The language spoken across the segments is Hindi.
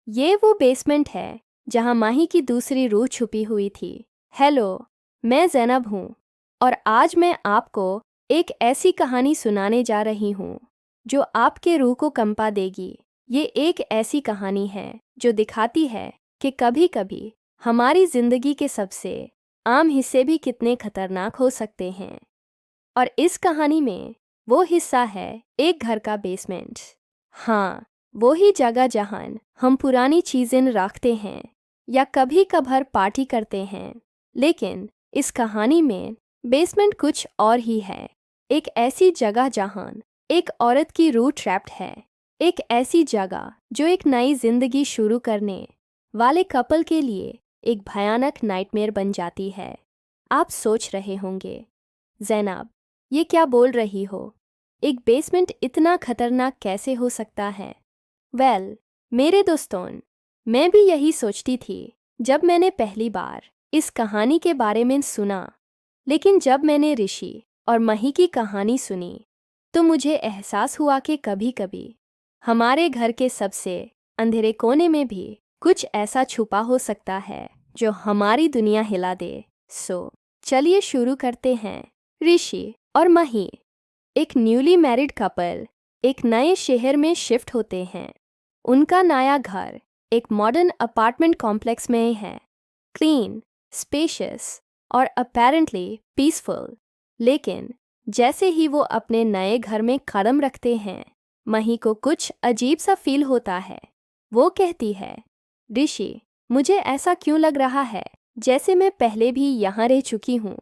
ये वो बेसमेंट है जहां माही की दूसरी रूह छुपी हुई थी। हेलो, मैं जैनब हूँ और आज मैं आपको एक ऐसी कहानी सुनाने जा रही हूँ जो आपके रूह को कंपा देगी। ये एक ऐसी कहानी है जो दिखाती है कि कभी-कभी हमारी जिंदगी के सबसे आम हिस्से भी कितने खतरनाक हो सकते हैं। और इस कहानी में वो हिस्सा है एक घर का बेसमेंट। हाँ, वो ही जगह जहाँ हम पुरानी चीज़ें रखते हैं या कभी कभार पार्टी करते हैं। लेकिन इस कहानी में बेसमेंट कुछ और ही है। एक ऐसी जगह जहाँ एक औरत की रूह ट्रैप्ड है। एक ऐसी जगह जो एक नई जिंदगी शुरू करने वाले कपल के लिए एक भयानक नाइटमेयर बन जाती है। आप सोच रहे होंगे, जैनब, ये क्या बोल रही हो? एक बेसमेंट इतना खतरनाक कैसे हो सकता है? मेरे दोस्तों, मैं भी यही सोचती थी जब मैंने पहली बार इस कहानी के बारे में सुना। लेकिन जब मैंने ऋषि और मही की कहानी सुनी तो मुझे एहसास हुआ कि कभी-कभी हमारे घर के सबसे अंधेरे कोने में भी कुछ ऐसा छुपा हो सकता है जो हमारी दुनिया हिला दे। चलिए शुरू करते हैं। ऋषि और मही, एक न्यूली मैरिड कपल, एक नए शहर में शिफ्ट होते हैं। उनका नया घर एक मॉडर्न अपार्टमेंट कॉम्प्लेक्स में है, क्लीन, स्पेशियस और अपेरेंटली पीसफुल। लेकिन जैसे ही वो अपने नए घर में कदम रखते हैं, मही को कुछ अजीब सा फील होता है। वो कहती है, ऋषि, मुझे ऐसा क्यों लग रहा है जैसे मैं पहले भी यहाँ रह चुकी हूँ।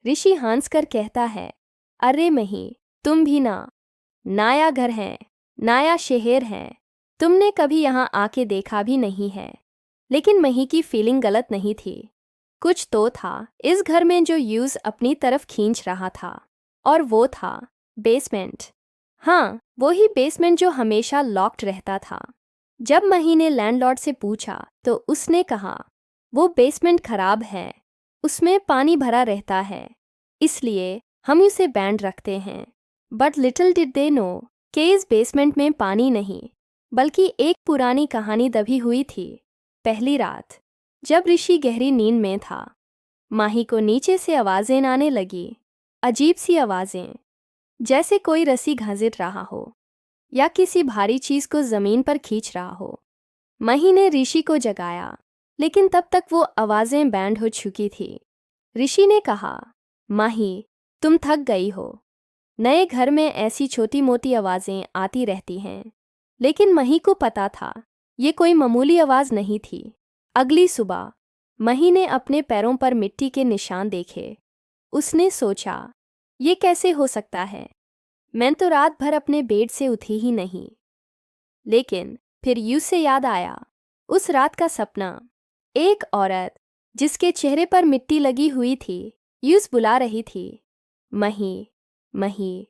ऋषि हंस कर कहता है, अरे मही, तुम भी ना, नया घर है, नया शहर है, तुमने कभी यहाँ आके देखा भी नहीं है। लेकिन मही की फीलिंग गलत नहीं थी। कुछ तो था इस घर में जो यूज अपनी तरफ खींच रहा था, और वो था बेसमेंट। हाँ, वो ही बेसमेंट जो हमेशा लॉक्ड रहता था। जब मही ने लैंडलॉर्ड से पूछा तो उसने कहा, वो बेसमेंट खराब है, उसमें पानी भरा रहता है, इसलिए हम उसे बैंड रखते हैं। But little did they know कि इस बेसमेंट में पानी नहीं बल्कि एक पुरानी कहानी दबी हुई थी। पहली रात जब ऋषि गहरी नींद में था, माही को नीचे से आवाजें आने लगी। अजीब सी आवाजें, जैसे कोई रस्सी घसीट रहा हो या किसी भारी चीज को जमीन पर खींच रहा हो। मही ने ऋषि को जगाया, लेकिन तब तक वो आवाजें बैंड हो चुकी थी। ऋषि ने कहा, माही, तुम थक गई हो। नए घर में ऐसी छोटी मोटी आवाजें आती रहती हैं। लेकिन मही को पता था ये कोई मामूली आवाज नहीं थी। अगली सुबह मही ने अपने पैरों पर मिट्टी के निशान देखे। उसने सोचा, ये कैसे हो सकता है? मैं तो रात भर अपने बेड से उठी ही नहीं। लेकिन फिर यूं से याद आया उस रात का सपना। एक औरत जिसके चेहरे पर मिट्टी लगी हुई थी यूस बुला रही थी, मही, मही,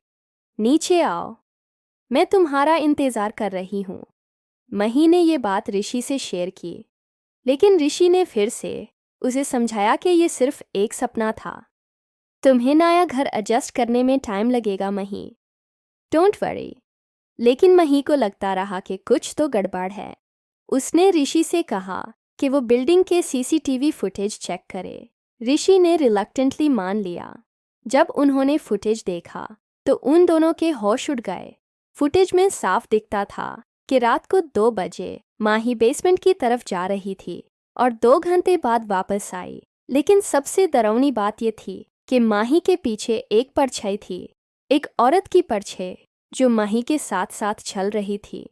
नीचे आओ, मैं तुम्हारा इंतजार कर रही हूँ। मही ने ये बात ऋषि से शेयर की, लेकिन ऋषि ने फिर से उसे समझाया कि ये सिर्फ एक सपना था। तुम्हें नया घर एडजस्ट करने में टाइम लगेगा मही, डोंट वरी। लेकिन मही को लगता रहा कि कुछ तो गड़बड़ है। उसने ऋषि से कहा कि वो बिल्डिंग के सीसीटीवी फुटेज चेक करे। ऋषि ने रिलक्टेंटली मान लिया। जब उन्होंने फुटेज देखा तो उन दोनों के होश उड़ गए। फुटेज में साफ दिखता था कि रात को 2 बजे माही बेसमेंट की तरफ जा रही थी और 2 घंटे बाद वापस आई। लेकिन सबसे डरावनी बात यह थी कि माही के पीछे एक परछाई थी, एक औरत की परछाई जो माही के साथ साथ चल रही थी।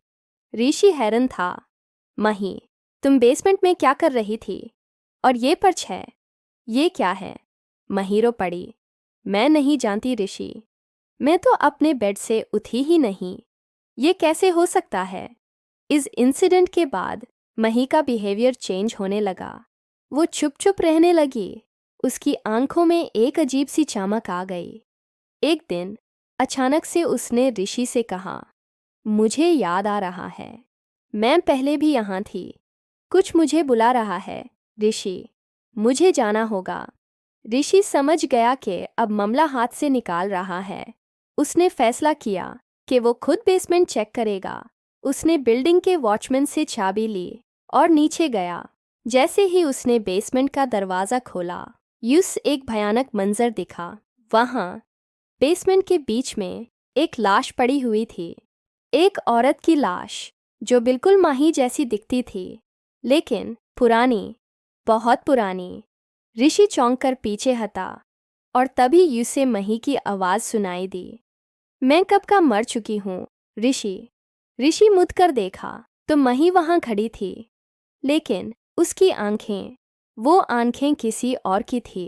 ऋषि हैरान था। माही, तुम बेसमेंट में क्या कर रही थी? और ये परछाई, ये क्या है? माही रो पड़ी। मैं नहीं जानती ऋषि, मैं तो अपने बेड से उठी ही नहीं। ये कैसे हो सकता है? इस इंसिडेंट के बाद मही का बिहेवियर चेंज होने लगा। वो चुप चुप रहने लगी। उसकी आंखों में एक अजीब सी चमक आ गई। एक दिन अचानक से उसने ऋषि से कहा, मुझे याद आ रहा है, मैं पहले भी यहाँ थी। कुछ मुझे बुला रहा है ऋषि, मुझे जाना होगा। ऋषि समझ गया कि अब मामला हाथ से निकाल रहा है। उसने फैसला किया कि वो खुद बेसमेंट चेक करेगा। उसने बिल्डिंग के वॉचमैन से चाबी ली और नीचे गया। जैसे ही उसने बेसमेंट का दरवाज़ा खोला, उसे एक भयानक मंजर दिखा। वहाँ बेसमेंट के बीच में एक लाश पड़ी हुई थी। एक औरत की लाश जो बिल्कुल माही जैसी दिखती थी, लेकिन पुरानी, बहुत पुरानी। ऋषि चौंक कर पीछे हटा और तभी उसे मही की आवाज़ सुनाई दी। मैं कब का मर चुकी हूँ ऋषि मुड़ कर देखा तो मही वहाँ खड़ी थी, लेकिन उसकी आंखें, वो आंखें किसी और की थी।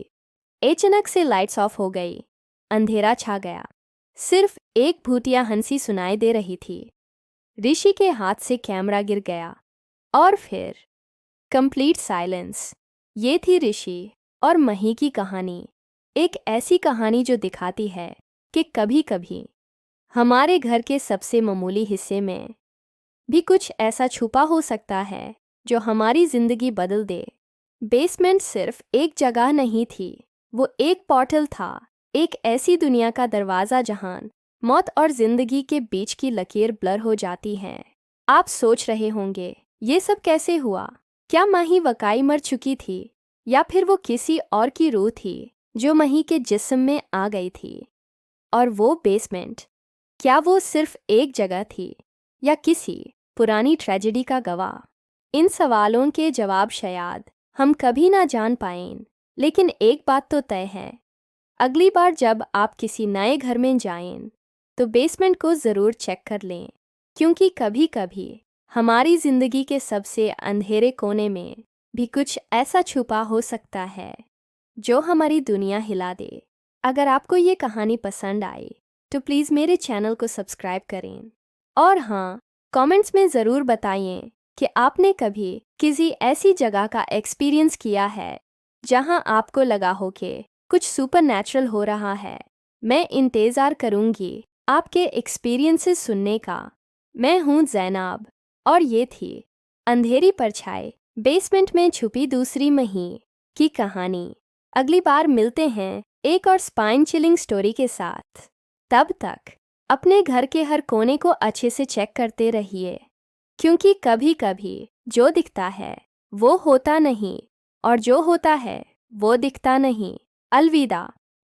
अचानक से लाइट्स ऑफ हो गई। अंधेरा छा गया। सिर्फ एक भूतिया हंसी सुनाई दे रही थी। ऋषि के हाथ से कैमरा गिर गया और फिर कंप्लीट साइलेंस। ये थी ऋषि और मही की कहानी। एक ऐसी कहानी जो दिखाती है कि कभी कभी हमारे घर के सबसे मामूली हिस्से में भी कुछ ऐसा छुपा हो सकता है जो हमारी जिंदगी बदल दे। बेसमेंट सिर्फ एक जगह नहीं थी, वो एक पोर्टल था, एक ऐसी दुनिया का दरवाज़ा जहां मौत और जिंदगी के बीच की लकीर ब्लर हो जाती है। आप सोच रहे होंगे, ये सब कैसे हुआ? क्या माही वाकई मर चुकी थी या फिर वो किसी और की रूह थी जो मही के जिस्म में आ गई थी? और वो बेसमेंट, क्या वो सिर्फ एक जगह थी या किसी पुरानी ट्रेजेडी का गवाह? इन सवालों के जवाब शायद हम कभी ना जान पाएं, लेकिन एक बात तो तय है, अगली बार जब आप किसी नए घर में जाएं तो बेसमेंट को ज़रूर चेक कर लें, क्योंकि कभी कभी हमारी ज़िंदगी के सबसे अंधेरे कोने में भी कुछ ऐसा छुपा हो सकता है जो हमारी दुनिया हिला दे। अगर आपको ये कहानी पसंद आई तो प्लीज़ मेरे चैनल को सब्सक्राइब करें। और हाँ, कमेंट्स में ज़रूर बताइए कि आपने कभी किसी ऐसी जगह का एक्सपीरियंस किया है जहां आपको लगा हो कि कुछ सुपरनैचुरल हो रहा है। मैं इंतज़ार करूंगी आपके एक्सपीरियंसेस सुनने का। मैं हूं जैनब और ये थी अंधेरी परछाई बेसमेंट में छुपी दूसरी मही की कहानी। अगली बार मिलते हैं एक और स्पाइन चिलिंग स्टोरी के साथ। तब तक अपने घर के हर कोने को अच्छे से चेक करते रहिए, क्योंकि कभी कभी जो दिखता है वो होता नहीं और जो होता है वो दिखता नहीं। अलविदा।